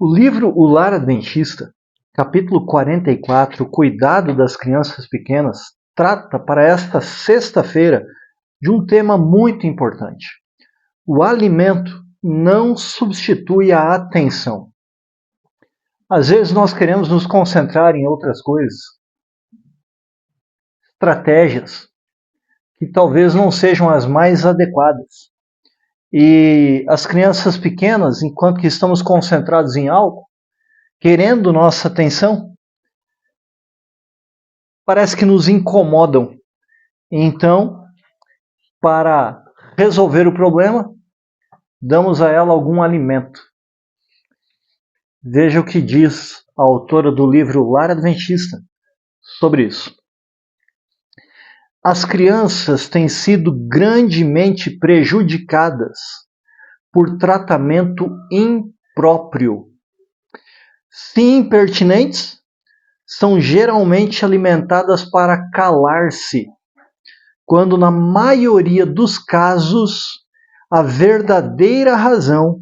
O livro O Lar Adventista, capítulo 44, Cuidado das Crianças Pequenas, trata para esta sexta-feira de um tema muito importante. O alimento não substitui a atenção. Às vezes nós queremos nos concentrar em outras coisas, estratégias que talvez não sejam as mais adequadas. E as crianças pequenas, enquanto que estamos concentrados em algo, querendo nossa atenção, parece que nos incomodam. Então, para resolver o problema, damos a ela algum alimento. Veja o que diz a autora do livro Lar Adventista sobre isso. As crianças têm sido grandemente prejudicadas por tratamento impróprio. Se impertinentes, são geralmente alimentadas para calar-se, quando na maioria dos casos a verdadeira razão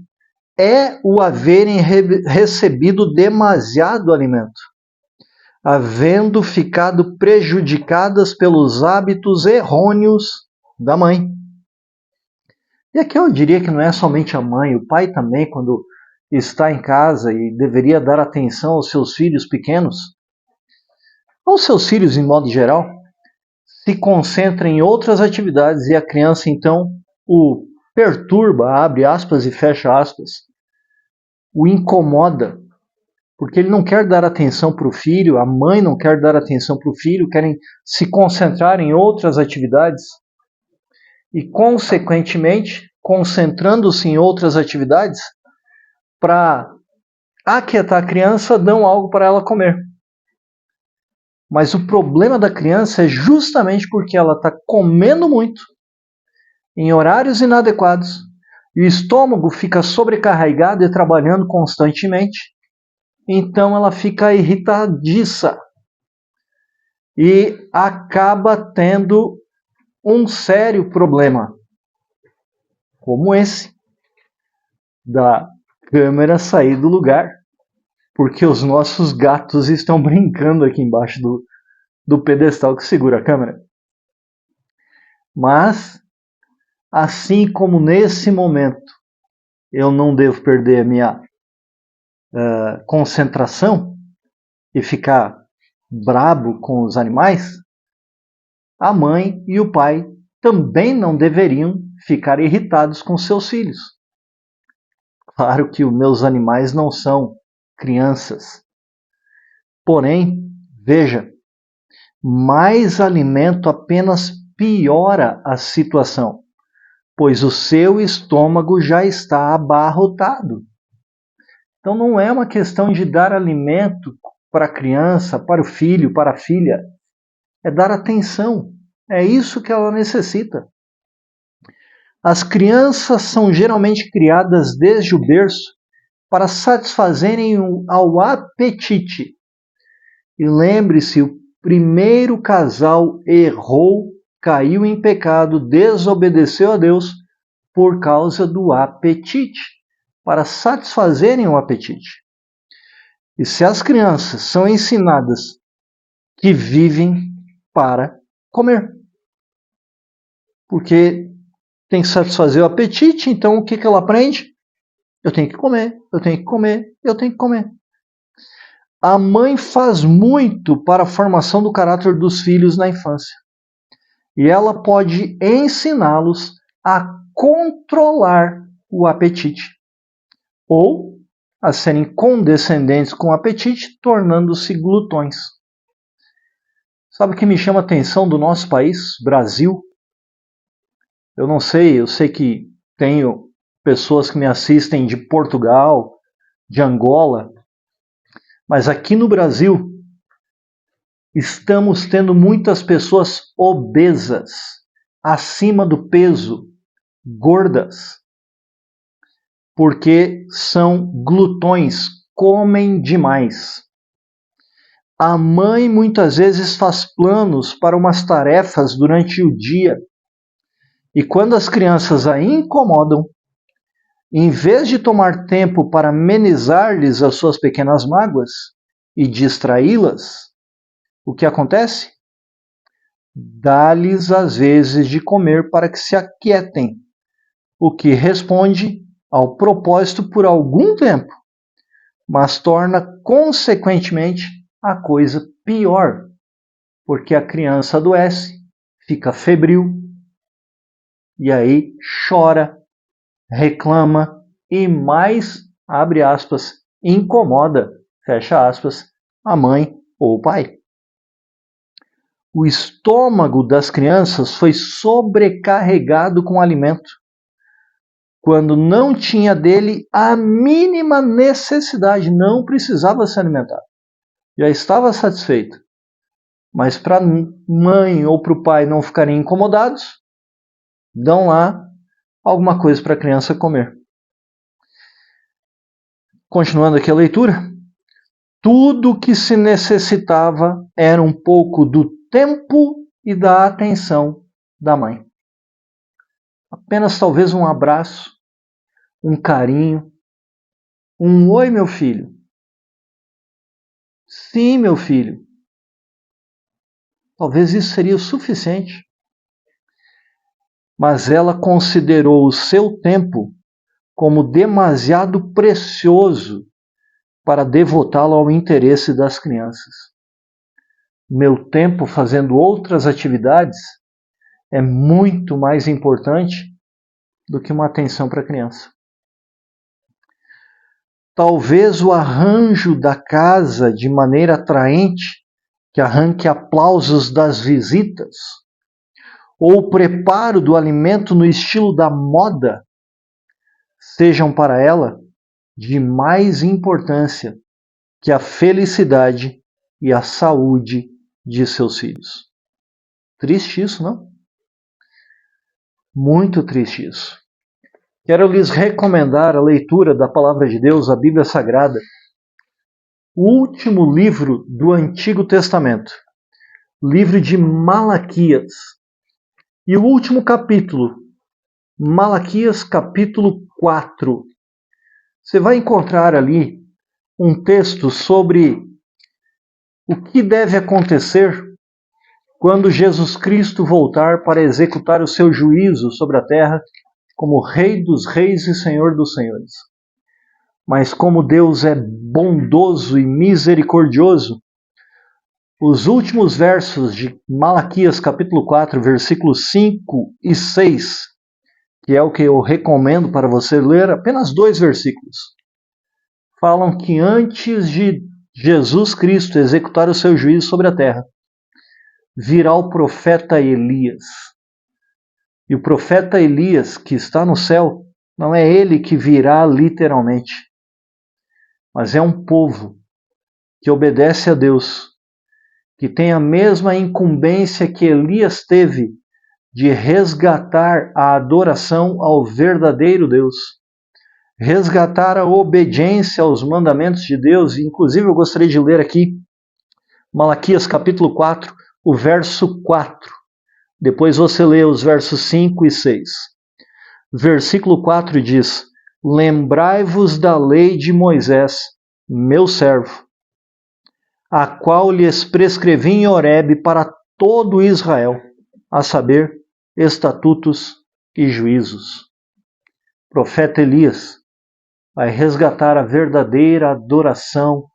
é o haverem recebido demasiado alimento, havendo ficado prejudicadas pelos hábitos errôneos da mãe. E aqui eu diria que não é somente a mãe, o pai também, quando está em casa e deveria dar atenção aos seus filhos pequenos, aos seus filhos em modo geral, se concentra em outras atividades e a criança então o perturba, abre aspas e fecha aspas, o incomoda, porque ele não quer dar atenção para o filho, a mãe não quer dar atenção para o filho, querem se concentrar em outras atividades e, consequentemente, concentrando-se em outras atividades, para aquietar a criança, dão algo para ela comer. Mas o problema da criança é justamente porque ela está comendo muito, em horários inadequados, e o estômago fica sobrecarregado e trabalhando constantemente, então ela fica irritadiça e acaba tendo um sério problema, como esse, da câmera sair do lugar, porque os nossos gatos estão brincando aqui embaixo do pedestal que segura a câmera. Mas, assim como nesse momento eu não devo perder a minha concentração e ficar brabo com os animais, a mãe e o pai também não deveriam ficar irritados com seus filhos. Claro que os meus animais não são crianças. Porém, veja, mais alimento apenas piora a situação, pois o seu estômago já está abarrotado. Então não é uma questão de dar alimento para a criança, para o filho, para a filha. É dar atenção. É isso que ela necessita. As crianças são geralmente criadas desde o berço para satisfazerem ao apetite. E lembre-se, o primeiro casal errou, caiu em pecado, desobedeceu a Deus por causa do apetite, para satisfazerem o apetite. E se as crianças são ensinadas que vivem para comer, porque tem que satisfazer o apetite, então o que ela aprende? Eu tenho que comer, eu tenho que comer, eu tenho que comer. A mãe faz muito para a formação do caráter dos filhos na infância. E ela pode ensiná-los a controlar o apetite. Ou a serem condescendentes com o apetite, tornando-se glutões. Sabe o que me chama a atenção do nosso país, Brasil? Eu sei que tenho pessoas que me assistem de Portugal, de Angola, mas aqui no Brasil estamos tendo muitas pessoas obesas, acima do peso, gordas, porque são glutões, comem demais. A mãe muitas vezes faz planos para umas tarefas durante o dia, e quando as crianças a incomodam, em vez de tomar tempo para amenizar-lhes as suas pequenas mágoas e distraí-las, o que acontece? Dá-lhes às vezes de comer para que se aquietem, o que responde ao propósito por algum tempo, mas torna consequentemente a coisa pior, porque a criança adoece, fica febril, e aí chora, reclama e mais, abre aspas, incomoda, fecha aspas, a mãe ou o pai. O estômago das crianças foi sobrecarregado com alimento, quando não tinha dele a mínima necessidade, não precisava se alimentar, já estava satisfeito. Mas para a mãe ou para o pai não ficarem incomodados, dão lá alguma coisa para a criança comer. Continuando aqui a leitura, tudo o que se necessitava era um pouco do tempo e da atenção da mãe. Apenas talvez um abraço, um carinho, um oi, meu filho. Sim, meu filho. Talvez isso seria o suficiente. Mas ela considerou o seu tempo como demasiado precioso para devotá-lo ao interesse das crianças. Meu tempo fazendo outras atividades é muito mais importante do que uma atenção para a criança. Talvez o arranjo da casa de maneira atraente, que arranque aplausos das visitas, ou o preparo do alimento no estilo da moda, sejam para ela de mais importância que a felicidade e a saúde de seus filhos. Triste isso, não? Muito triste isso. Quero lhes recomendar a leitura da Palavra de Deus, a Bíblia Sagrada, o último livro do Antigo Testamento, livro de Malaquias, e o último capítulo, Malaquias capítulo 4. Você vai encontrar ali um texto sobre o que deve acontecer quando Jesus Cristo voltar para executar o seu juízo sobre a terra como Rei dos Reis e Senhor dos Senhores. Mas como Deus é bondoso e misericordioso, os últimos versos de Malaquias capítulo 4, versículos 5 e 6, que é o que eu recomendo para você ler, apenas 2 versículos, falam que antes de Jesus Cristo executar o seu juízo sobre a terra, virá o profeta Elias. E o profeta Elias, que está no céu, não é ele que virá literalmente, mas é um povo que obedece a Deus, que tem a mesma incumbência que Elias teve de resgatar a adoração ao verdadeiro Deus, resgatar a obediência aos mandamentos de Deus. Inclusive eu gostaria de ler aqui Malaquias capítulo 4, o verso 4. Depois você lê os versos 5 e 6. Versículo 4 diz: Lembrai-vos da lei de Moisés, meu servo, a qual lhes prescrevi em Horebe para todo Israel, a saber, estatutos e juízos. O profeta Elias vai resgatar a verdadeira adoração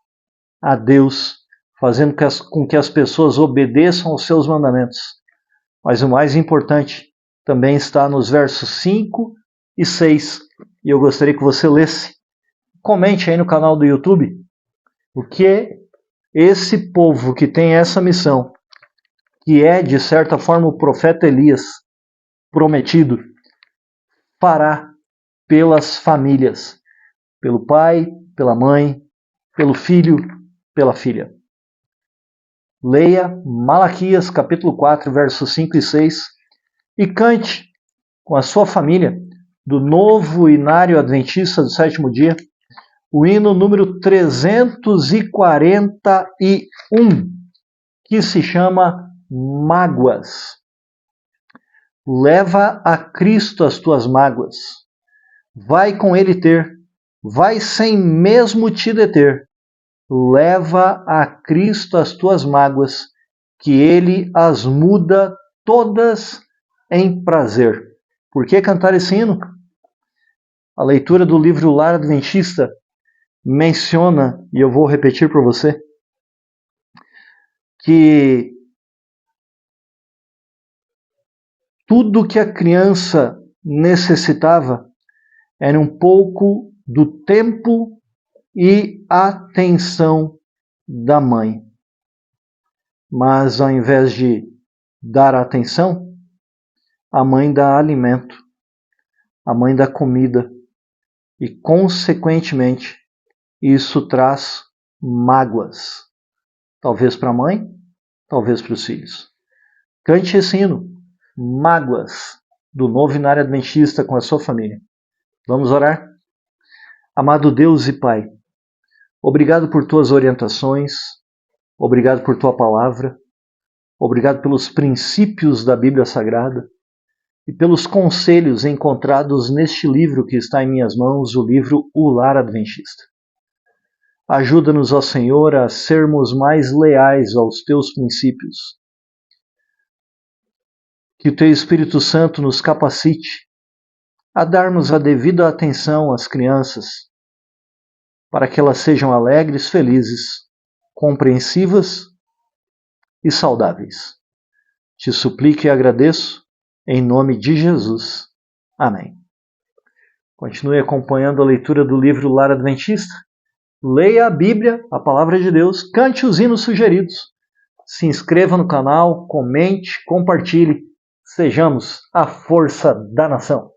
a Deus, fazendo com que as pessoas obedeçam aos seus mandamentos. Mas o mais importante também está nos versos 5 e 6. E eu gostaria que você lesse. Comente aí no canal do YouTube o que esse povo que tem essa missão, que é, de certa forma, o profeta Elias prometido, fará pelas famílias, pelo pai, pela mãe, pelo filho, pela filha. Leia Malaquias capítulo 4, versos 5 e 6 e cante com a sua família do Novo Inário Adventista do Sétimo Dia, o hino número 341, que se chama Mágoas. Leva a Cristo as tuas mágoas. vai com ele ter, vai sem mesmo te deter. Leva a Cristo as tuas mágoas, que ele as muda todas em prazer. Por que cantar esse hino? A leitura do livro Lar Adventista menciona, e eu vou repetir para você, que tudo que a criança necessitava era um pouco do tempo e atenção da mãe. Mas ao invés de dar atenção, a mãe dá alimento, a mãe dá comida e, consequentemente, isso traz mágoas. Talvez para a mãe, talvez para os filhos. Cante esse hino, Mágoas, do Novenário Adventista com a sua família. Vamos orar? Amado Deus e Pai, obrigado por tuas orientações, obrigado por tua palavra, obrigado pelos princípios da Bíblia Sagrada e pelos conselhos encontrados neste livro que está em minhas mãos, o livro O Lar Adventista. Ajuda-nos, ó Senhor, a sermos mais leais aos teus princípios. Que o teu Espírito Santo nos capacite a darmos a devida atenção às crianças, para que elas sejam alegres, felizes, compreensivas e saudáveis. Te suplico e agradeço, em nome de Jesus. Amém. Continue acompanhando a leitura do livro Lar Adventista. Leia a Bíblia, a Palavra de Deus, cante os hinos sugeridos. Se inscreva no canal, comente, compartilhe. Sejamos a força da nação.